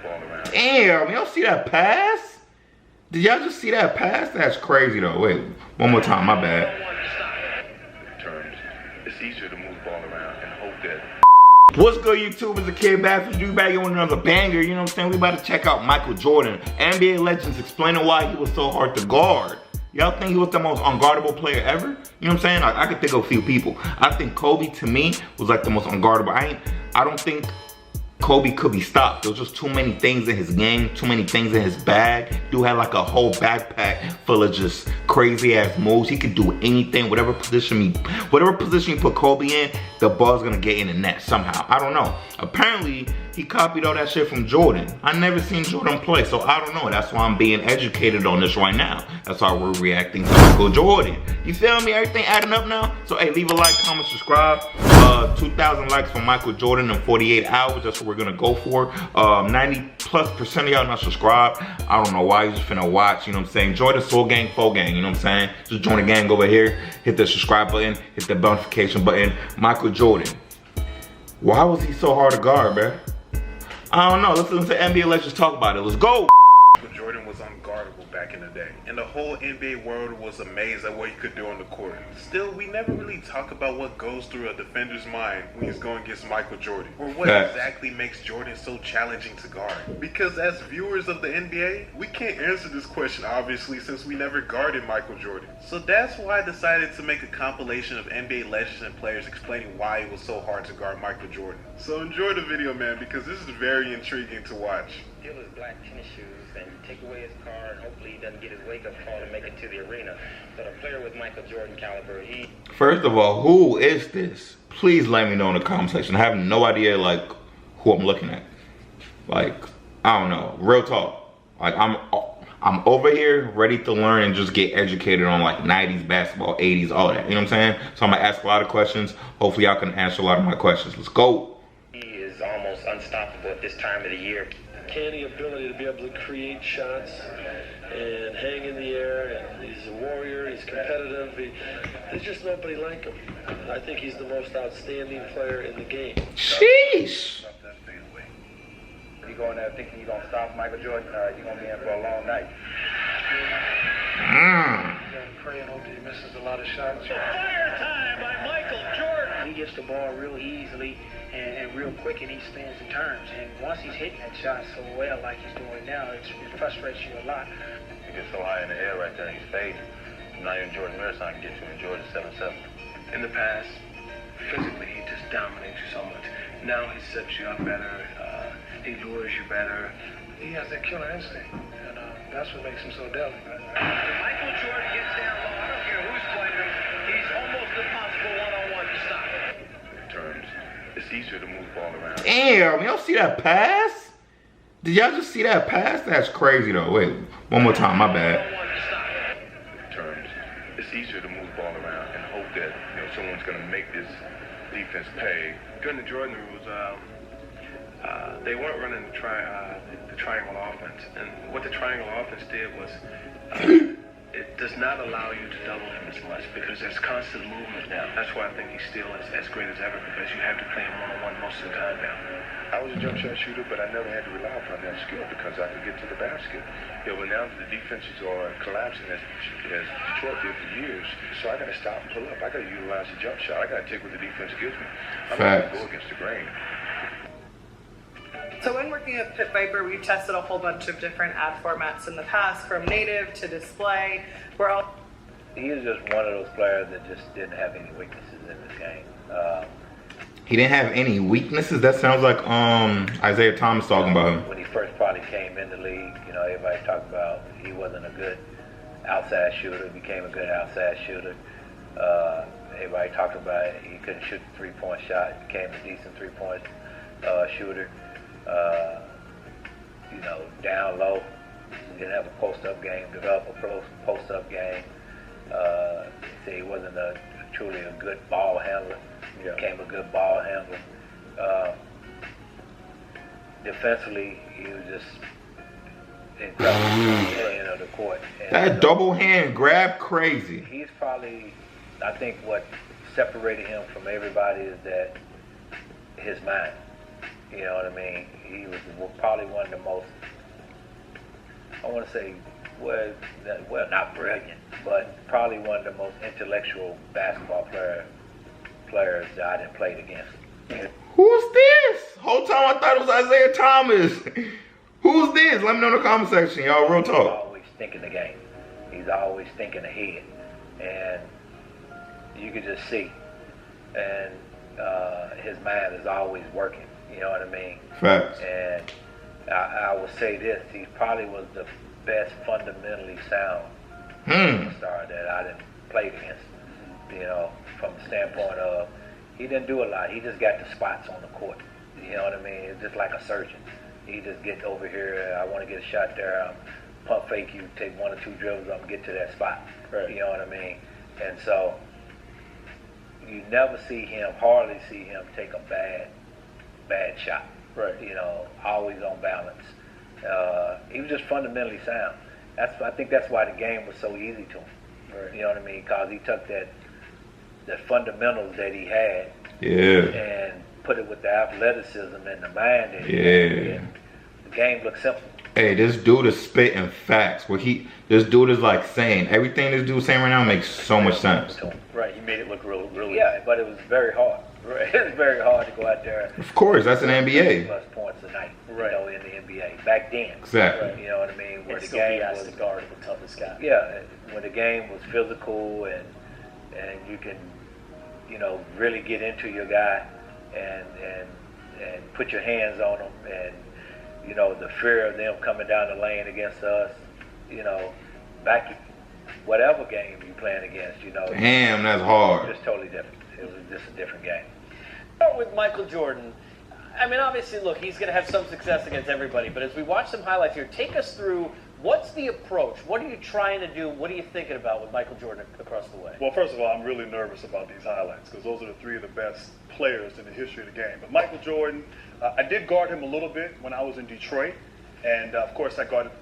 ball around. Damn, y'all see that pass? Did y'all just see that pass? That's crazy though. Wait, one more time, my bad. Turns. It's easier to move the ball around and hope that. What's good, YouTube? It's a kid BaffourHD back on another banger. You know what I'm saying? We about to check out Michael Jordan, NBA legends, explaining why he was so hard to guard. Y'all think he was the most unguardable player ever? You know what I'm saying? Like, I could think of a few people. I think Kobe, to me, was like the most unguardable. I don't think Kobe could be stopped. There was just too many things in his game, too many things in his bag. Dude had like a whole backpack full of just crazy ass moves. He could do anything, whatever position you put Kobe in, the ball's gonna get in the net somehow. I don't know. Apparently, he copied all that shit from Jordan. I never seen Jordan play, so I don't know. That's why I'm being educated on this right now. That's why we're reacting to Michael Jordan. You feel me? Everything adding up now? So hey, leave a like, comment, subscribe. 2,000 likes for Michael Jordan in 48 hours. That's what we're gonna go for. 90+% of y'all not subscribed. I don't know why. You just finna watch. You know what I'm saying? Join the Soul Gang, Fo Gang. You know what I'm saying? Just join the gang over here. Hit the subscribe button. Hit the notification button. Michael Jordan. Why was he so hard to guard, bruh? I don't know. Let's listen to NBA legends talk about it. Let's go. Jordan was unguardable back in the day, and the whole NBA world was amazed at what he could do on the court. Still, we never really talk about what goes through a defender's mind when he's going against Michael Jordan, or what exactly makes Jordan so challenging to guard. Because as viewers of the NBA, we can't answer this question obviously, since we never guarded Michael Jordan. So that's why I decided to make a compilation of NBA legends and players explaining why it was so hard to guard Michael Jordan. So enjoy the video, man, because this is very intriguing to watch. Steal his black tennis shoes and you take away his car, and hopefully he doesn't get his wake-up call and make it to the arena. But a player with Michael Jordan caliber, First of all, who is this? Please let me know in the comment section. I have no idea like who I'm looking at. Like, I don't know. Real talk. Like, I'm over here ready to learn and just get educated on like 90s basketball, 80s, all that. You know what I'm saying? So I'm gonna ask a lot of questions. Hopefully y'all can answer a lot of my questions. Let's go. he is almost unstoppable at this time of the year. Uncanny ability to be able to create shots and hang in the air, and he's a warrior, he's competitive, there's just nobody like him. I think he's the most outstanding player in the game. Sheesh. You go in there thinking you're gonna stop Michael Jordan, you're gonna be in for a long night. Pray and hope that he misses a lot of shots. Fire time by Michael Jordan. He gets the ball real easily and real quick, and he spins and turns. And once he's hitting that shot so well like he's doing now, it frustrates you a lot. He gets so high in the air right there, he's fading. Not even Jordan Marathon can get to him. Jordan 7-7. In the past, physically he just dominates you so much. Now he sets you up better, he lures you better. He has that killer instinct, and that's what makes him so deadly. Michael Jordan gets down low. I don't care who's playing him. He's almost impossible one-on-one to stop. Turns. It's easier to move the ball around. Damn, y'all see that pass? Did y'all just see that pass? That's crazy though. Wait, one more time, my bad. Turns. It's easier to move the ball around and hope that someone's gonna make this defense pay. During the Jordan rules, they weren't running the triangle offense, and what the triangle offense did was it does not allow you to double him as much because there's constant movement now. That's why I think he's still as great as ever, because you have to play him one-on-one most of the time now. I was a jump shot shooter, but I never had to rely upon that skill because I could get to the basket. But now the defenses are collapsing as Detroit did for years. So I got to stop and pull up. I got to utilize the jump shot. I got to take what the defense gives me. I'm not going to go against the grain. So when working with Pit Viper, we've tested a whole bunch of different ad formats in the past, from native to display. He is just one of those players that just didn't have any weaknesses in this game. He didn't have any weaknesses? That sounds like Isaiah Thomas talking about him. When he first probably came in the league, everybody talked about he wasn't a good outside shooter, became a good outside shooter. Everybody talked about he couldn't shoot the three-point shot, became a decent three-point shooter. Down low, didn't have a post-up game, developed a post-up game. He wasn't truly a good ball handler, became a good ball handler. Defensively, he was just incredible of the court. And, that double hand grab, crazy. He's probably, I think what separated him from everybody is that his mind. You know what I mean? He was probably one of the most, I want to say, well, not brilliant, but probably one of the most intellectual basketball players that I didn't play against. Who's this? Whole time I thought it was Isaiah Thomas. Who's this? Let me know in the comment section, y'all. Real He's talk. always thinking the game. He's always thinking ahead. And you could just see. And his mind is always working. You know what I mean? Facts. And I will say this. He probably was the best fundamentally sound star that I didn't play against. You know, from the standpoint of he didn't do a lot. He just got the spots on the court. You know what I mean? It's just like a surgeon. He just gets over here. I want to get a shot there. Pump fake you. Take 1 or 2 dribbles. I'm gonna get to that spot. Right. You know what I mean? And so you never hardly see him take a bad shot. Right. You know, always on balance. He was just fundamentally sound. I think that's why the game was so easy to him. Right. You know what I mean? Because he took the fundamentals that he had and put it with the athleticism and the mind that he had. And the game looked simple. Hey, this dude is spitting facts. This dude is like saying everything this dude's saying right now makes so much sense. Right, he made it look really. Yeah, but it was very hard. Right? It was very hard to go out there. Of course, that's an NBA. Plus points a night, Right. you know, in the NBA back then. Exactly. You know what I mean? Where And the still be game asked was to guard the toughest guy. yeah, when the game was physical and you can, you know, really get into your guy and put your hands on him, and you know, the fear of them coming down the lane against us, you know, back whatever game you playing against, you know, Damn, that's hard. just totally different. It was just a different game. Start with Michael Jordan. I mean, obviously, look, he's going to have some success against everybody, but as we watch some highlights here, take us through what's the approach? What are you trying to do? What are you thinking about with Michael Jordan across the way? Well, first of all, I'm really nervous about these highlights because those are the 3 of the best players in the history of the game. But Michael Jordan, I did guard him a little bit when I was in Detroit, and of course I guarded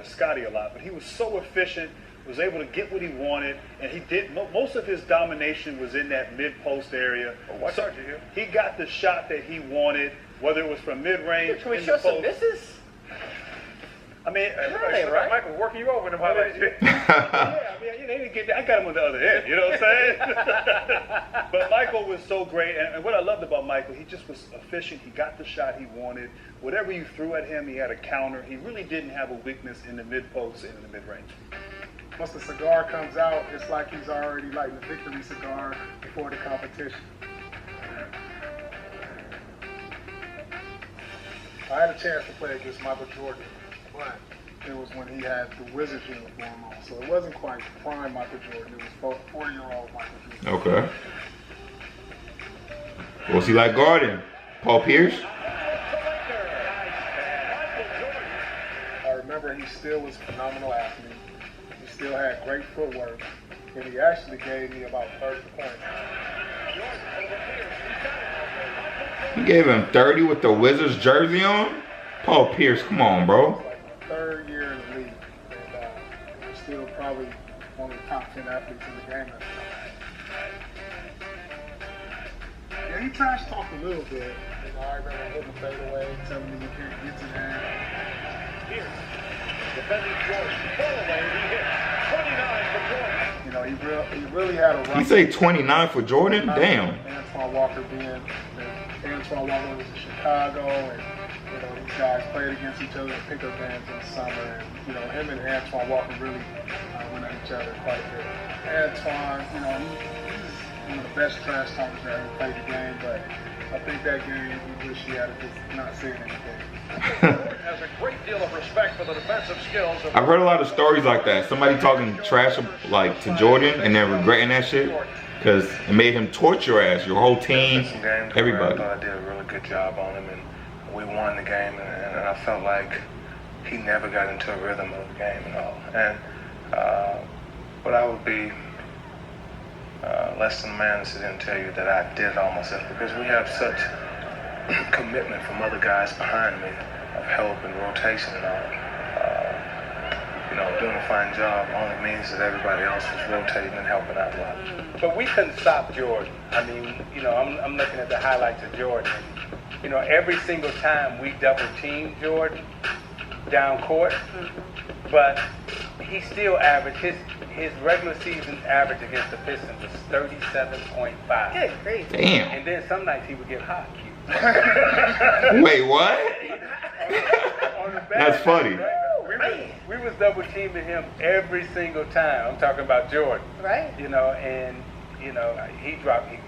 Scotty a lot. But he was so efficient, was able to get what he wanted, and he did most of his domination was in that mid-post area. So he got the shot that he wanted, whether it was from mid-range. Can we show some misses? I mean, right? Michael working you over in the highlights. Yeah, I mean, you didn't get. I got him on the other end. You know what I'm saying? But Michael was so great, and what I loved about Michael, he just was efficient. He got the shot he wanted. Whatever you threw at him, he had a counter. He really didn't have a weakness in the mid post and in the mid range. Once the cigar comes out, it's like he's already lighting the victory cigar before the competition. I had a chance to play against Michael Jordan, but it was when he had the Wizards uniform on, so it wasn't quite prime Michael Jordan. It was 40-year-old Michael Jordan. Okay. What's he like guarding? Paul Pierce? I remember he still was a phenomenal athlete. He still had great footwork, and he actually gave me about 30 points. He gave him 30 with the Wizards jersey on? Paul Pierce, come on, bro. Like the 3rd year in the league, and he's still probably one of the top 10 athletes in the game at the time. Yeah, he trash talked a little bit. You know, I remember hitting the fadeaway, telling me you can't get to that. Here, defending Jordan, ball away, he hit 29 for Jordan. You know, he really had a run. He say 29 for Jordan? Damn. Antoine Walker Antoine Walker was in Chicago, and you know, these guys played against each other in pickup games in the summer, and you know, him and Antoine Walker really went at each other quite a bit. Antoine, you know, he's one of the best trash talkers that ever played the game, but I think that game he wish he had just not saying anything. Has a great deal of respect for the defensive skills of I've heard a lot of stories like that. Somebody talking trash like to Jordan and then regretting that shit because it made him torture your ass, your whole team, Some games everybody. where I thought I did a really good job on him, and we won the game, and I felt like he never got into a rhythm of the game at all. And but I would be less than a man to sit and tell you that I did it all myself, because we have such commitment from other guys behind me of help and rotation and all. doing a fine job only means that everybody else was rotating and helping out a lot. But we couldn't stop Jordan. I mean, I'm looking at the highlights of Jordan. Every single time we double teamed Jordan down court, but he still averaged his regular season average against the Pistons was 37.5. Good grief. Damn. And then some nights he would get hot. Wait, what? On the That's funny. We was double teaming him every single time. I'm talking about Jordan. Right. And he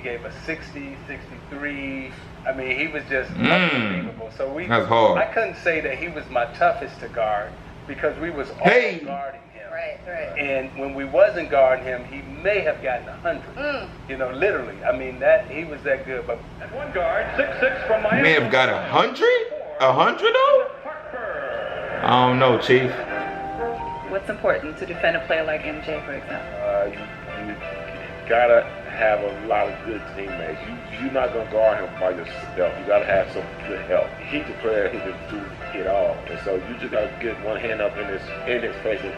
gave us 60, 63. I mean, he was just unbelievable. So that's hard. I couldn't say that he was my toughest to guard because we was all guarding him. Right. And when we wasn't guarding him, he may have gotten 100. Literally. I mean, he was that good. But And one guard, 6'6" from Miami. May have got 100? 100 though? I don't know, Chief. What's important to defend a player like MJ, for example? You gotta have a lot of good teammates. You're not gonna guard him by yourself. You gotta have some good help. He's the player who can do it all, and so you just gotta get one hand up in his face and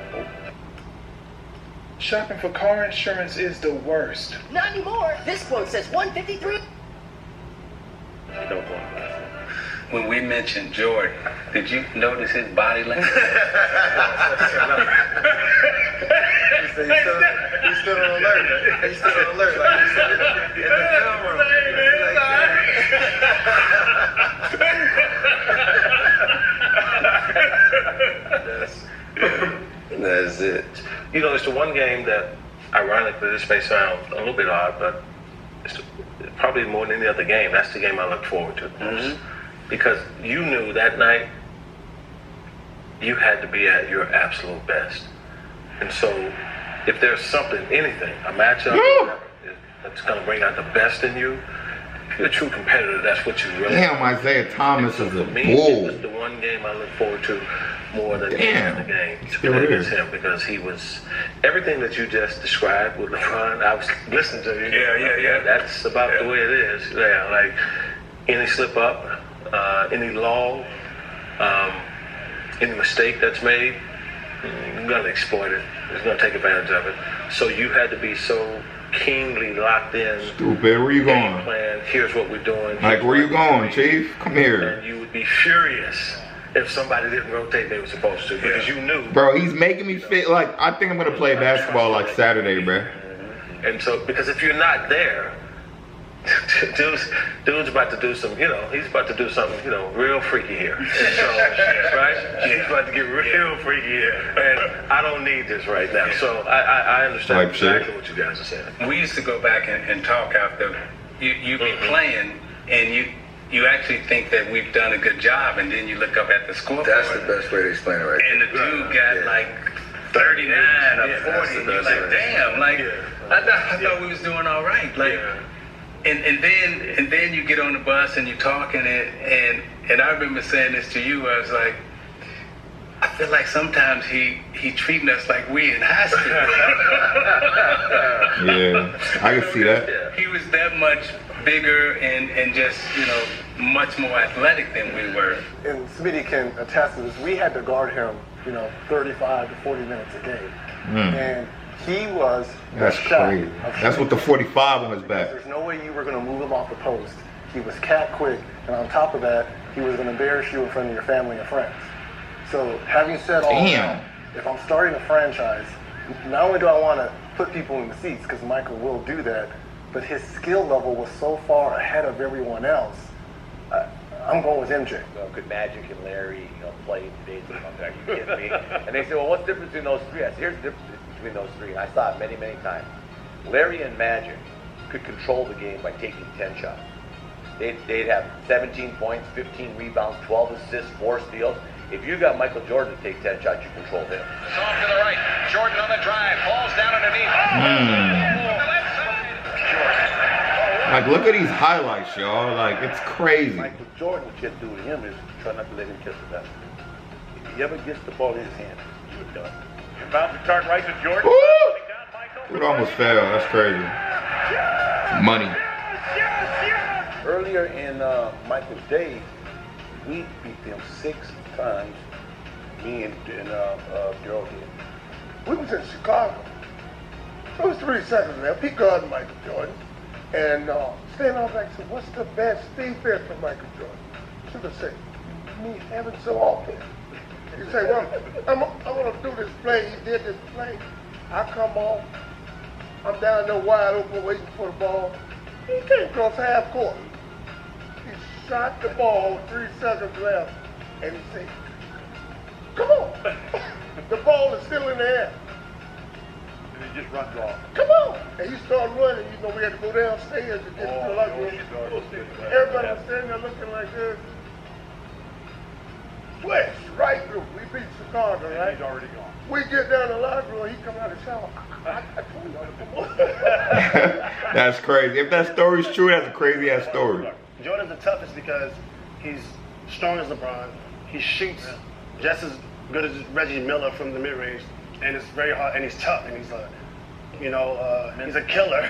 Shopping for car insurance is the worst. Not anymore. This quote says 153. don't go on. When we mentioned Jordan, did you notice his body language? He's still on alert. He's still on alert. Like he's in the film room. That's it. It's the one game that, ironically, this may sound a little bit odd, but it's probably more than any other game. That's the game I look forward to the most. Because you knew that night you had to be at your absolute best. And so if there's something, anything, a matchup that's going to bring out the best in you, if you're a true competitor, that's what you really Damn, Isaiah Thomas is a for me, bull. it's the one game I look forward to more than any Damn. other game. Still And is. it's him because he was everything that you just described with LeBron. I was listening to you. Yeah. That's about the way it is. Yeah, like any slip up, any lull, any mistake that's made, you're gonna exploit it. You're gonna take advantage of it. So you had to be so keenly locked in. Stupid, where you Game going? plan. Here's what we're doing. Like, where you going, Chief? Come here. And you would be furious if somebody didn't rotate they were supposed to because you knew. Bro, he's making me feel like I think I'm gonna play basketball like Saturday, bro. And so, because if you're not there, dude's about to do some, he's about to do something, real freaky here. And so, right? He's about to get real freaky here. And I don't need this right now. So I understand Like shit. exactly what you guys are saying. We used to go back and talk after you be playing, and you actually think that we've done a good job, and then you look up at the scoreboard. That's the best way to explain it right And the dude got like 39 or 40. And you're like, damn, like I thought we was doing all right. Like, and then you get on the bus and you talking and I remember saying this to you. I was like, I feel like sometimes he treating us like we in high school. Yeah, I can see that. He was that much bigger and just, much more athletic than we were. And Smitty can attest to this. We had to guard him, 35 to 40 minutes a game. And he was That's crazy. That's with the 45 on his back. There's no way you were going to move him off the post. He was cat quick, and on top of that, he was going to embarrass you in front of your family and friends. So having said all that, if I'm starting a franchise, not only do I want to put people in the seats, because Michael will do that, but his skill level was so far ahead of everyone else, I'm going with MJ. Could Magic and Larry, play in today's contract? You kidding me? And they say, well, what's the difference between those three? I said, here's the difference between those three. And I saw it many, many times. Larry and Magic could control the game by taking 10 shots. They'd have 17 points, 15 rebounds, 12 assists, 4 steals. If you got Michael Jordan to take 10 shots, you control him. It's off to the right. Jordan on the drive. Falls down underneath. Like, look at these highlights, y'all. Like, it's crazy. Michael Jordan, what you have to do to him is try not to let him catch the basketball. If he ever gets the ball in his hand, you're done. Inbound to start right to Jordan. Woo! It almost fell. That's crazy. Money. Earlier in Michael's days, we beat them 6 times me and Gerald did. We was in Chicago. There was 3 seconds left. He guarded Michael Jordan. And Stan Auerbach said, what's the best defense for Michael Jordan? Sugar said, me having some offense. He said, well, I'm going to do this play. He did this play. I come off. I'm down there wide open waiting for the ball. He came across half court. He shot the ball, 3 seconds left. And he said, come on. The ball is still in the air. And he just runs off. Come on. And he started running. You know, we had to go downstairs to get to the locker room. Everybody was standing there looking like this. Flash right through. We beat Chicago, right? He's already gone. We get down to the locker room. He come out of the shower. I told you to come on. That's crazy. If that story's true, that's a crazy ass story. Jordan's the toughest because he's strong as LeBron. He shoots just as good as Reggie Miller from the mid-range, and it's very hard. And he's tough, and he's he's a killer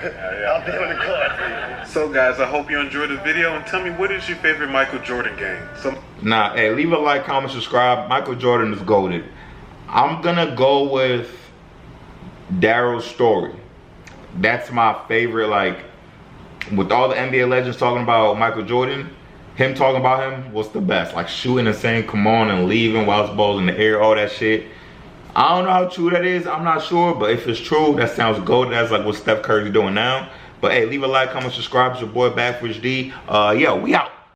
out there on the court. So guys, I hope you enjoyed the video, and tell me, what is your favorite Michael Jordan game? Nah, hey, leave a like, comment, subscribe. Michael Jordan is goated. I'm gonna go with Daryl's story. That's my favorite. Like, with all the NBA legends talking about Michael Jordan, him talking about him was the best. Like shooting and saying come on and leaving while his ball's in the air, all that shit. I don't know how true that is, I'm not sure, but if it's true, that sounds goated. That's like what Steph Curry's doing now. But hey, leave a like, comment, subscribe. It's your boy BaffourHD. Yeah, we out.